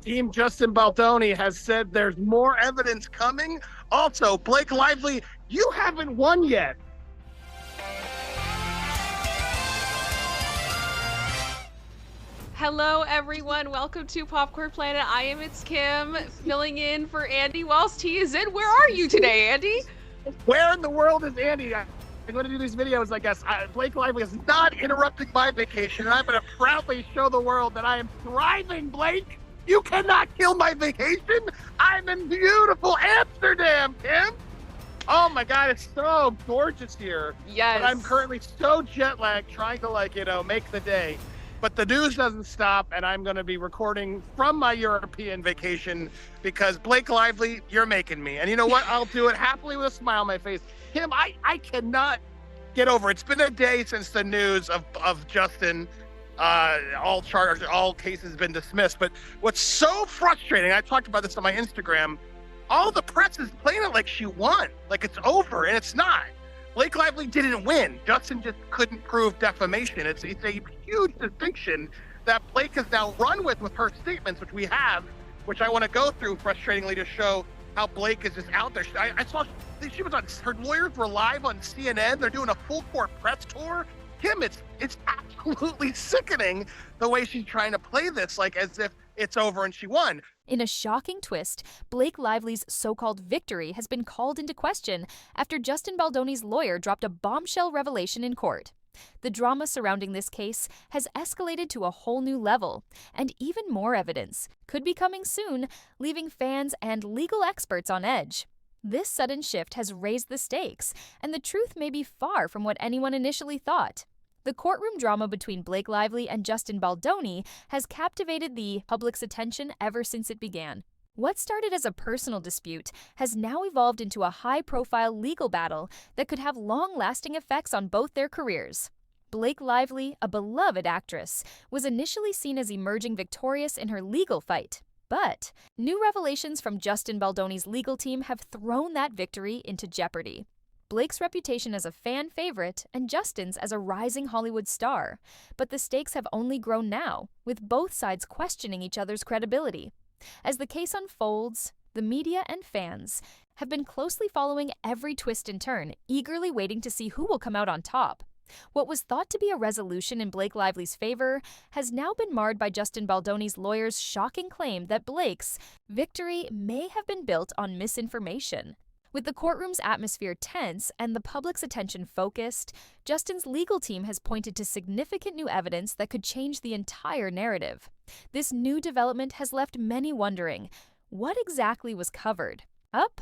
Team Justin Baldoni has said there's more evidence coming. Also, Blake Lively, you haven't won yet. Hello, everyone. Welcome to Popcorn Planet. It's Kim, filling in for Andy whilst he is in. Where are you today, Andy? Where in the world is Andy? I'm going to do these videos, I guess. Blake Lively is not interrupting my vacation, and I'm going to proudly show the world that I am thriving, Blake. You cannot kill my vacation. I'm in beautiful Amsterdam, Kim. Oh my God, it's so gorgeous here. Yes. But I'm currently so jet lagged trying to, make the day. But the news doesn't stop, and I'm going to be recording from my European vacation because Blake Lively, you're making me. And you know what? I'll do it happily with a smile on my face. Kim, I cannot get over it. It's been a day since the news of Justin. All charges, all cases been dismissed. But what's so frustrating, I talked about this on my Instagram, all the press is playing it like she won, like it's over, and it's not. Blake Lively didn't win. Justin just couldn't prove defamation. It's a huge distinction that Blake has now run with her statements, which we have, which I want to go through frustratingly to show how Blake is just out there. I saw she was on, her lawyers were live on CNN. They're doing a full court press tour. Kim, it's absolutely sickening the way she's trying to play this, like as if it's over and she won. In a shocking twist, Blake Lively's so-called victory has been called into question after Justin Baldoni's lawyer dropped a bombshell revelation in court. The drama surrounding this case has escalated to a whole new level, and even more evidence could be coming soon, leaving fans and legal experts on edge. This sudden shift has raised the stakes, and the truth may be far from what anyone initially thought. The courtroom drama between Blake Lively and Justin Baldoni has captivated the public's attention ever since it began. What started as a personal dispute has now evolved into a high-profile legal battle that could have long-lasting effects on both their careers. Blake Lively, a beloved actress, was initially seen as emerging victorious in her legal fight. But new revelations from Justin Baldoni's legal team have thrown that victory into jeopardy. Blake's reputation as a fan favorite and Justin's as a rising Hollywood star. But the stakes have only grown now, with both sides questioning each other's credibility. As the case unfolds, the media and fans have been closely following every twist and turn, eagerly waiting to see who will come out on top. What was thought to be a resolution in Blake Lively's favor has now been marred by Justin Baldoni's lawyer's shocking claim that Blake's victory may have been built on misinformation. With the courtroom's atmosphere tense and the public's attention focused, Justin's legal team has pointed to significant new evidence that could change the entire narrative. This new development has left many wondering, what exactly was covered up?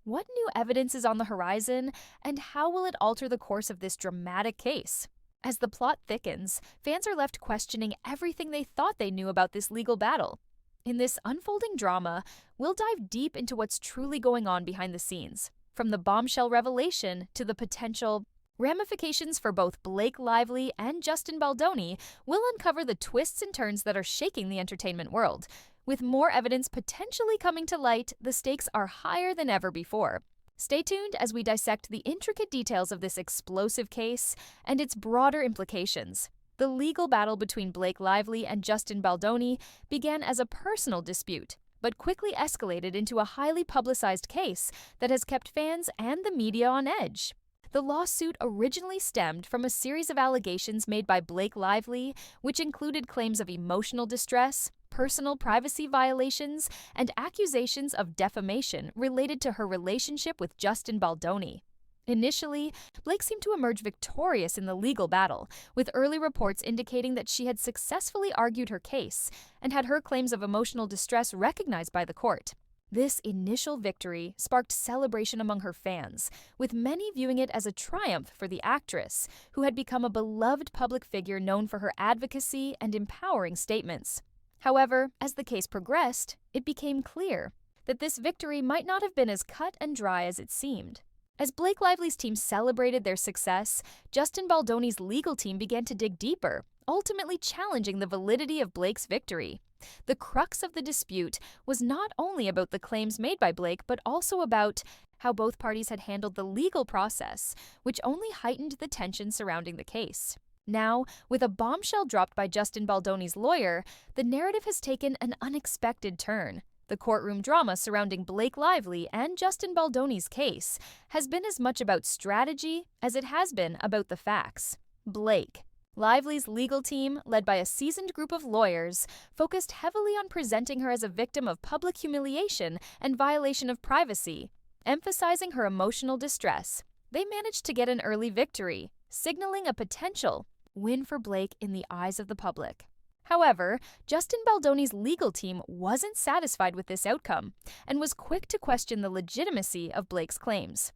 What new evidence is on the horizon, and how will it alter the course of this dramatic case? As the plot thickens, fans are left questioning everything they thought they knew about this legal battle. In this unfolding drama, we'll dive deep into what's truly going on behind the scenes, from the bombshell revelation to the potential ramifications for both Blake Lively and Justin Baldoni. We'll uncover the twists and turns that are shaking the entertainment world. With more evidence potentially coming to light, the stakes are higher than ever before. Stay tuned as we dissect the intricate details of this explosive case and its broader implications. The legal battle between Blake Lively and Justin Baldoni began as a personal dispute, but quickly escalated into a highly publicized case that has kept fans and the media on edge. The lawsuit originally stemmed from a series of allegations made by Blake Lively, which included claims of emotional distress, personal privacy violations, and accusations of defamation related to her relationship with Justin Baldoni. Initially, Blake seemed to emerge victorious in the legal battle, with early reports indicating that she had successfully argued her case and had her claims of emotional distress recognized by the court. This initial victory sparked celebration among her fans, with many viewing it as a triumph for the actress, who had become a beloved public figure known for her advocacy and empowering statements. However, as the case progressed, it became clear that this victory might not have been as cut and dry as it seemed. As Blake Lively's team celebrated their success, Justin Baldoni's legal team began to dig deeper, ultimately challenging the validity of Blake's victory. The crux of the dispute was not only about the claims made by Blake, but also about how both parties had handled the legal process, which only heightened the tension surrounding the case. Now, with a bombshell dropped by Justin Baldoni's lawyer, the narrative has taken an unexpected turn. The courtroom drama surrounding Blake Lively and Justin Baldoni's case has been as much about strategy as it has been about the facts. Blake, Lively's legal team, led by a seasoned group of lawyers, focused heavily on presenting her as a victim of public humiliation and violation of privacy, emphasizing her emotional distress. They managed to get an early victory, signaling a potential win for Blake in the eyes of the public. However, Justin Baldoni's legal team wasn't satisfied with this outcome and was quick to question the legitimacy of Blake's claims.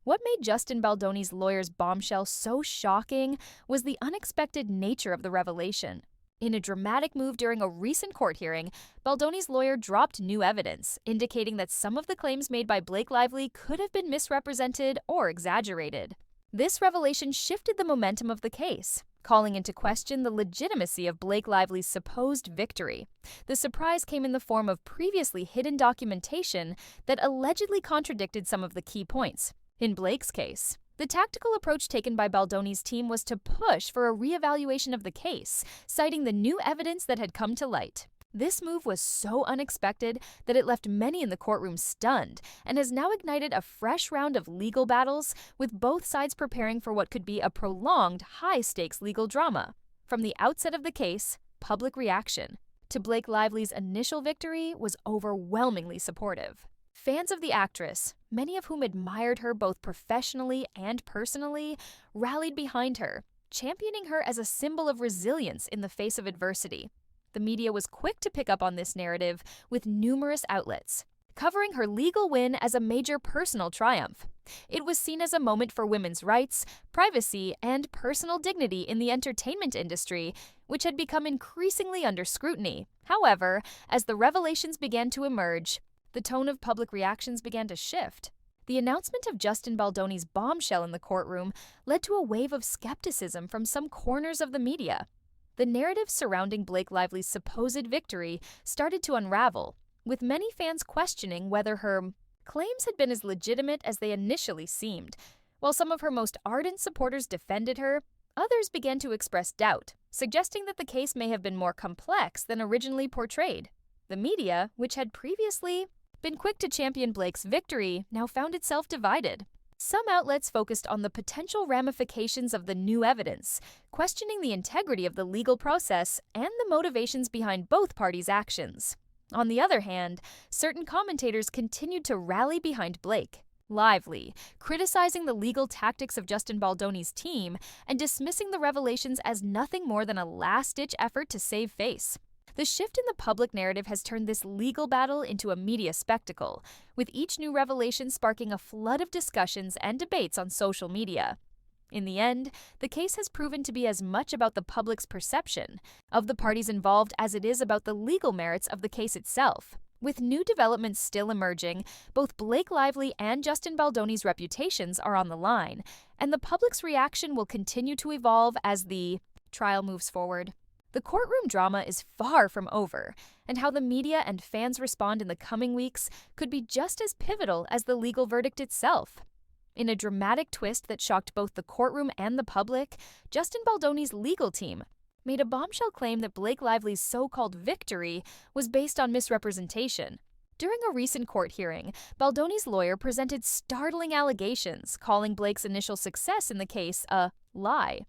What made Justin Baldoni's lawyer's bombshell so shocking was the unexpected nature of the revelation. In a dramatic move during a recent court hearing, Baldoni's lawyer dropped new evidence, indicating that some of the claims made by Blake Lively could have been misrepresented or exaggerated. This revelation shifted the momentum of the case, calling into question the legitimacy of Blake Lively's supposed victory. The surprise came in the form of previously hidden documentation that allegedly contradicted some of the key points. In Blake's case, the tactical approach taken by Baldoni's team was to push for a reevaluation of the case, citing the new evidence that had come to light. This move was so unexpected that it left many in the courtroom stunned and has now ignited a fresh round of legal battles, with both sides preparing for what could be a prolonged, high-stakes legal drama. From the outset of the case, public reaction to Blake Lively's initial victory was overwhelmingly supportive. Fans of the actress, many of whom admired her both professionally and personally, rallied behind her, championing her as a symbol of resilience in the face of adversity. The media was quick to pick up on this narrative, with numerous outlets covering her legal win as a major personal triumph. It was seen as a moment for women's rights, privacy, and personal dignity in the entertainment industry, which had become increasingly under scrutiny. However, as the revelations began to emerge, the tone of public reactions began to shift. The announcement of Justin Baldoni's bombshell in the courtroom led to a wave of skepticism from some corners of the media. The narrative surrounding Blake Lively's supposed victory started to unravel, with many fans questioning whether her claims had been as legitimate as they initially seemed. While some of her most ardent supporters defended her, others began to express doubt, suggesting that the case may have been more complex than originally portrayed. The media, which had previously been quick to champion Blake's victory, now found itself divided. Some outlets focused on the potential ramifications of the new evidence, questioning the integrity of the legal process and the motivations behind both parties' actions. On the other hand, certain commentators continued to rally behind Blake Lively, criticizing the legal tactics of Justin Baldoni's team and dismissing the revelations as nothing more than a last-ditch effort to save face. The shift in the public narrative has turned this legal battle into a media spectacle, with each new revelation sparking a flood of discussions and debates on social media. In the end, the case has proven to be as much about the public's perception of the parties involved as it is about the legal merits of the case itself. With new developments still emerging, both Blake Lively and Justin Baldoni's reputations are on the line, and the public's reaction will continue to evolve as the trial moves forward. The courtroom drama is far from over, and how the media and fans respond in the coming weeks could be just as pivotal as the legal verdict itself. In a dramatic twist that shocked both the courtroom and the public, Justin Baldoni's legal team made a bombshell claim that Blake Lively's so-called victory was based on misrepresentation. During a recent court hearing, Baldoni's lawyer presented startling allegations, calling Blake's initial success in the case a lie.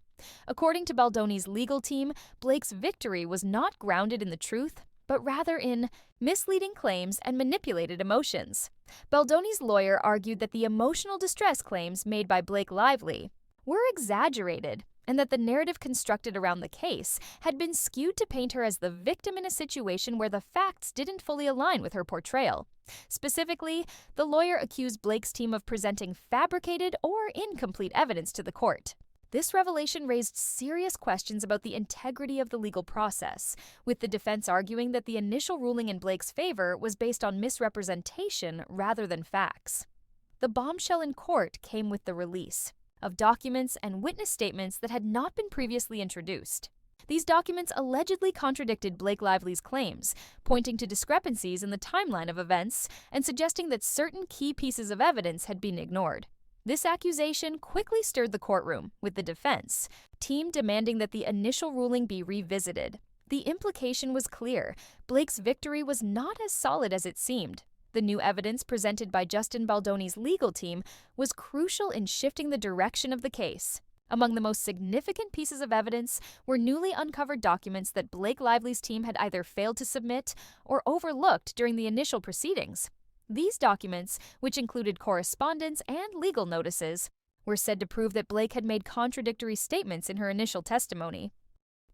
According to Baldoni's legal team, Blake's victory was not grounded in the truth, but rather in misleading claims and manipulated emotions. Baldoni's lawyer argued that the emotional distress claims made by Blake Lively were exaggerated, and that the narrative constructed around the case had been skewed to paint her as the victim in a situation where the facts didn't fully align with her portrayal. Specifically, the lawyer accused Blake's team of presenting fabricated or incomplete evidence to the court. This revelation raised serious questions about the integrity of the legal process, with the defense arguing that the initial ruling in Blake's favor was based on misrepresentation rather than facts. The bombshell in court came with the release of documents and witness statements that had not been previously introduced. These documents allegedly contradicted Blake Lively's claims, pointing to discrepancies in the timeline of events and suggesting that certain key pieces of evidence had been ignored. This accusation quickly stirred the courtroom, with the defense team demanding that the initial ruling be revisited. The implication was clear. Blake's victory was not as solid as it seemed. The new evidence presented by Justin Baldoni's legal team was crucial in shifting the direction of the case. Among the most significant pieces of evidence were newly uncovered documents that Blake Lively's team had either failed to submit or overlooked during the initial proceedings. These documents, which included correspondence and legal notices, were said to prove that Blake had made contradictory statements in her initial testimony.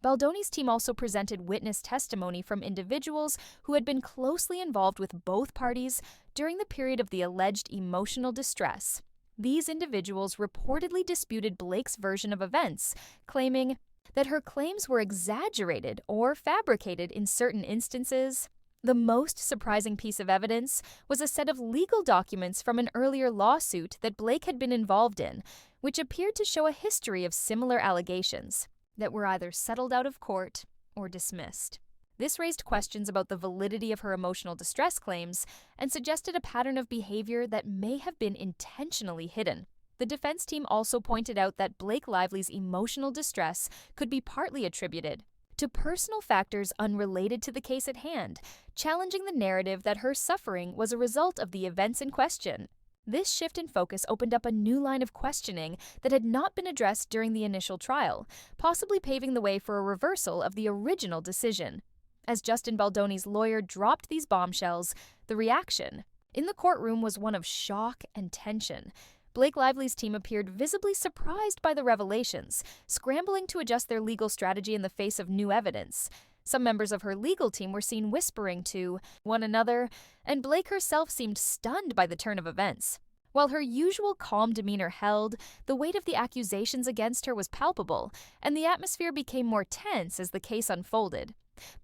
Baldoni's team also presented witness testimony from individuals who had been closely involved with both parties during the period of the alleged emotional distress. These individuals reportedly disputed Blake's version of events, claiming that her claims were exaggerated or fabricated in certain instances. The most surprising piece of evidence was a set of legal documents from an earlier lawsuit that Blake had been involved in, which appeared to show a history of similar allegations that were either settled out of court or dismissed. This raised questions about the validity of her emotional distress claims and suggested a pattern of behavior that may have been intentionally hidden. The defense team also pointed out that Blake Lively's emotional distress could be partly attributed to personal factors unrelated to the case at hand, challenging the narrative that her suffering was a result of the events in question. This shift in focus opened up a new line of questioning that had not been addressed during the initial trial, possibly paving the way for a reversal of the original decision. As Justin Baldoni's lawyer dropped these bombshells, the reaction in the courtroom was one of shock and tension. Blake Lively's team appeared visibly surprised by the revelations, scrambling to adjust their legal strategy in the face of new evidence. Some members of her legal team were seen whispering to one another, and Blake herself seemed stunned by the turn of events. While her usual calm demeanor held, the weight of the accusations against her was palpable, and the atmosphere became more tense as the case unfolded.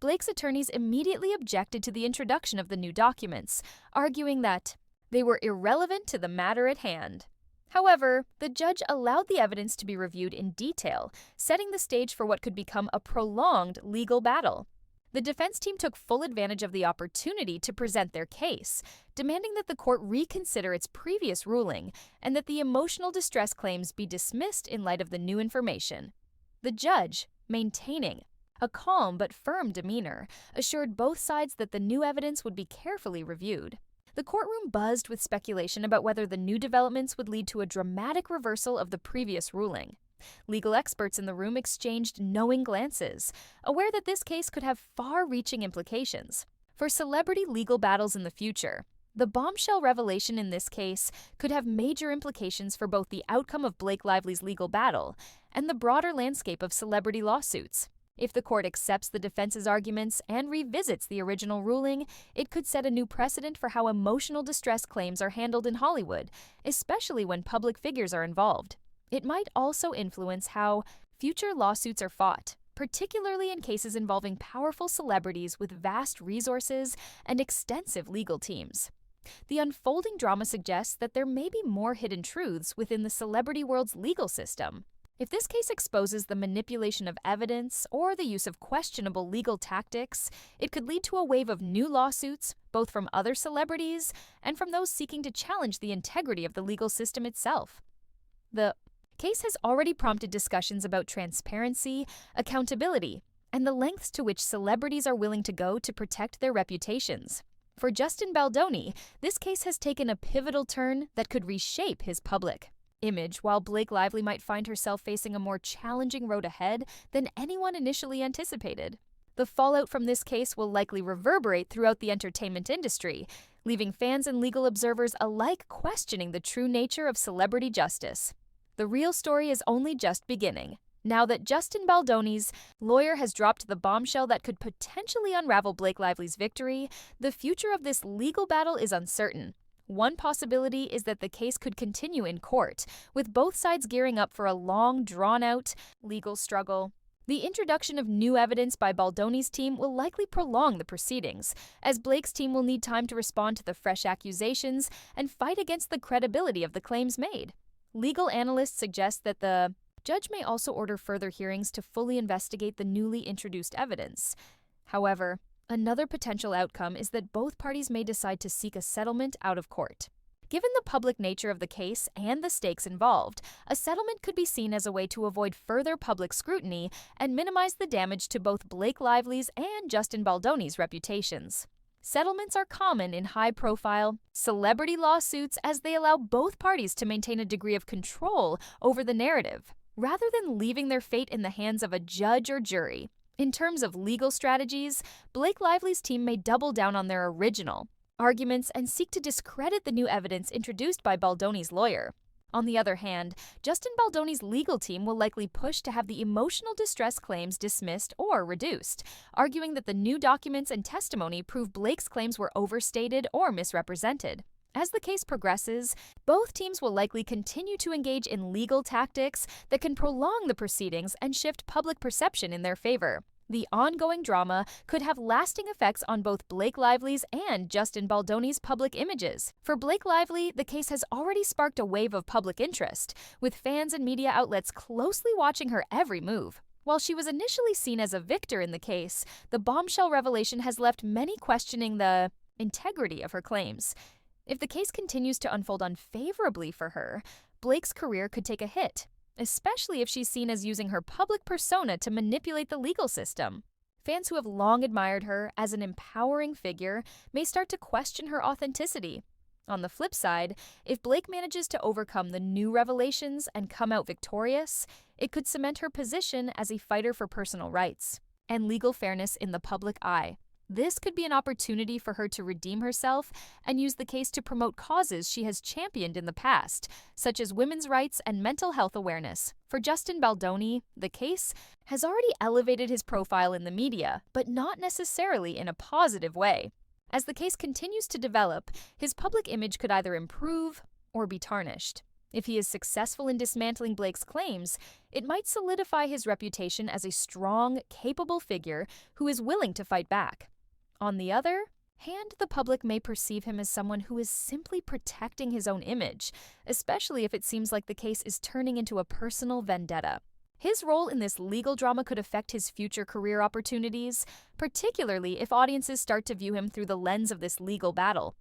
Blake's attorneys immediately objected to the introduction of the new documents, arguing that they were irrelevant to the matter at hand. However, the judge allowed the evidence to be reviewed in detail, setting the stage for what could become a prolonged legal battle. The defense team took full advantage of the opportunity to present their case, demanding that the court reconsider its previous ruling and that the emotional distress claims be dismissed in light of the new information. The judge, maintaining a calm but firm demeanor, assured both sides that the new evidence would be carefully reviewed. The courtroom buzzed with speculation about whether the new developments would lead to a dramatic reversal of the previous ruling. Legal experts in the room exchanged knowing glances, aware that this case could have far-reaching implications for celebrity legal battles in the future. The bombshell revelation in this case could have major implications for both the outcome of Blake Lively's legal battle and the broader landscape of celebrity lawsuits. If the court accepts the defense's arguments and revisits the original ruling, it could set a new precedent for how emotional distress claims are handled in Hollywood, especially when public figures are involved. It might also influence how future lawsuits are fought, particularly in cases involving powerful celebrities with vast resources and extensive legal teams. The unfolding drama suggests that there may be more hidden truths within the celebrity world's legal system. If this case exposes the manipulation of evidence or the use of questionable legal tactics, it could lead to a wave of new lawsuits, both from other celebrities and from those seeking to challenge the integrity of the legal system itself. The case has already prompted discussions about transparency, accountability, and the lengths to which celebrities are willing to go to protect their reputations. For Justin Baldoni, this case has taken a pivotal turn that could reshape his public image, while Blake Lively might find herself facing a more challenging road ahead than anyone initially anticipated. The fallout from this case will likely reverberate throughout the entertainment industry, leaving fans and legal observers alike questioning the true nature of celebrity justice. The real story is only just beginning. Now that Justin Baldoni's lawyer has dropped the bombshell that could potentially unravel Blake Lively's victory, the future of this legal battle is uncertain. One possibility is that the case could continue in court, with both sides gearing up for a long, drawn-out legal struggle. The introduction of new evidence by Baldoni's team will likely prolong the proceedings, as Blake's team will need time to respond to the fresh accusations and fight against the credibility of the claims made. Legal analysts suggest that the judge may also order further hearings to fully investigate the newly introduced evidence. However, another potential outcome is that both parties may decide to seek a settlement out of court. Given the public nature of the case and the stakes involved, a settlement could be seen as a way to avoid further public scrutiny and minimize the damage to both Blake Lively's and Justin Baldoni's reputations. Settlements are common in high-profile, celebrity lawsuits as they allow both parties to maintain a degree of control over the narrative, rather than leaving their fate in the hands of a judge or jury. In terms of legal strategies, Blake Lively's team may double down on their original arguments and seek to discredit the new evidence introduced by Baldoni's lawyer. On the other hand, Justin Baldoni's legal team will likely push to have the emotional distress claims dismissed or reduced, arguing that the new documents and testimony prove Blake's claims were overstated or misrepresented. As the case progresses, both teams will likely continue to engage in legal tactics that can prolong the proceedings and shift public perception in their favor. The ongoing drama could have lasting effects on both Blake Lively's and Justin Baldoni's public images. For Blake Lively, the case has already sparked a wave of public interest, with fans and media outlets closely watching her every move. While she was initially seen as a victor in the case, the Bombshell revelation has left many questioning the integrity of her claims. If the case continues to unfold unfavorably for her, Blake's career could take a hit, especially if she's seen as using her public persona to manipulate the legal system. Fans who have long admired her as an empowering figure may start to question her authenticity. On the flip side, if Blake manages to overcome the new revelations and come out victorious, it could cement her position as a fighter for personal rights and legal fairness in the public eye. This could be an opportunity for her to redeem herself and use the case to promote causes she has championed in the past, such as women's rights and mental health awareness. For Justin Baldoni, the case has already elevated his profile in the media, but not necessarily in a positive way. As the case continues to develop, his public image could either improve or be tarnished. If he is successful in dismantling Blake's claims, it might solidify his reputation as a strong, capable figure who is willing to fight back. On the other hand, the public may perceive him as someone who is simply protecting his own image, especially if it seems like the case is turning into a personal vendetta. His role in this legal drama could affect his future career opportunities, particularly if audiences start to view him through the lens of this legal battle.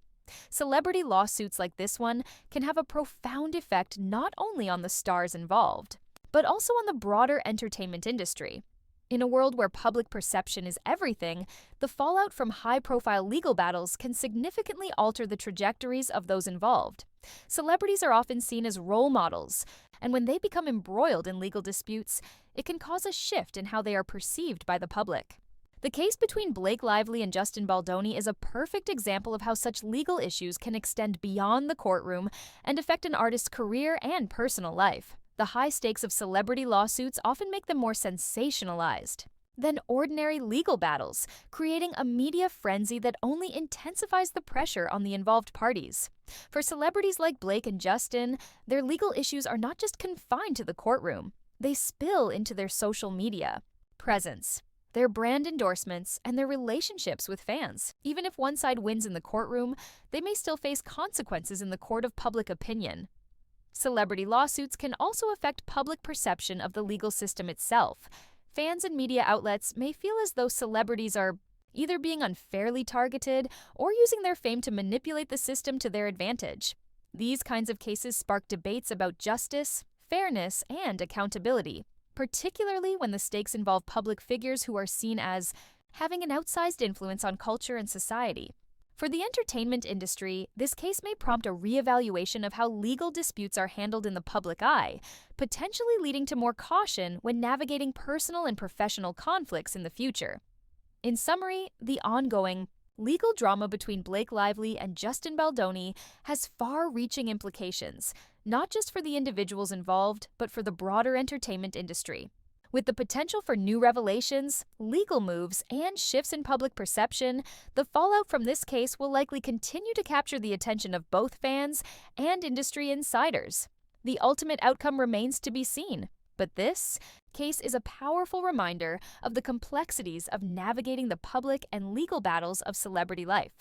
Celebrity lawsuits like this one can have a profound effect not only on the stars involved, but also on the broader entertainment industry. In a world where public perception is everything, the fallout from high-profile legal battles can significantly alter the trajectories of those involved. Celebrities are often seen as role models, and when they become embroiled in legal disputes, it can cause a shift in how they are perceived by the public. The case between Blake Lively and Justin Baldoni is a perfect example of how such legal issues can extend beyond the courtroom and affect an artist's career and personal life. The high stakes of celebrity lawsuits often make them more sensationalized than ordinary legal battles, creating a media frenzy that only intensifies the pressure on the involved parties. For celebrities like Blake and Justin, their legal issues are not just confined to the courtroom. They spill into their social media presence, their brand endorsements, and their relationships with fans. Even if one side wins in the courtroom, they may still face consequences in the court of public opinion. Celebrity lawsuits can also affect public perception of the legal system itself. Fans and media outlets may feel as though celebrities are either being unfairly targeted or using their fame to manipulate the system to their advantage. These kinds of cases spark debates about justice, fairness, and accountability, particularly when the stakes involve public figures who are seen as having an outsized influence on culture and society. For the entertainment industry, this case may prompt a reevaluation of how legal disputes are handled in the public eye, potentially leading to more caution when navigating personal and professional conflicts in the future. In summary, the ongoing legal drama between Blake Lively and Justin Baldoni has far-reaching implications, not just for the individuals involved, but for the broader entertainment industry. With the potential for new revelations, legal moves, and shifts in public perception, the fallout from this case will likely continue to capture the attention of both fans and industry insiders. The ultimate outcome remains to be seen, but this case is a powerful reminder of the complexities of navigating the public and legal battles of celebrity life.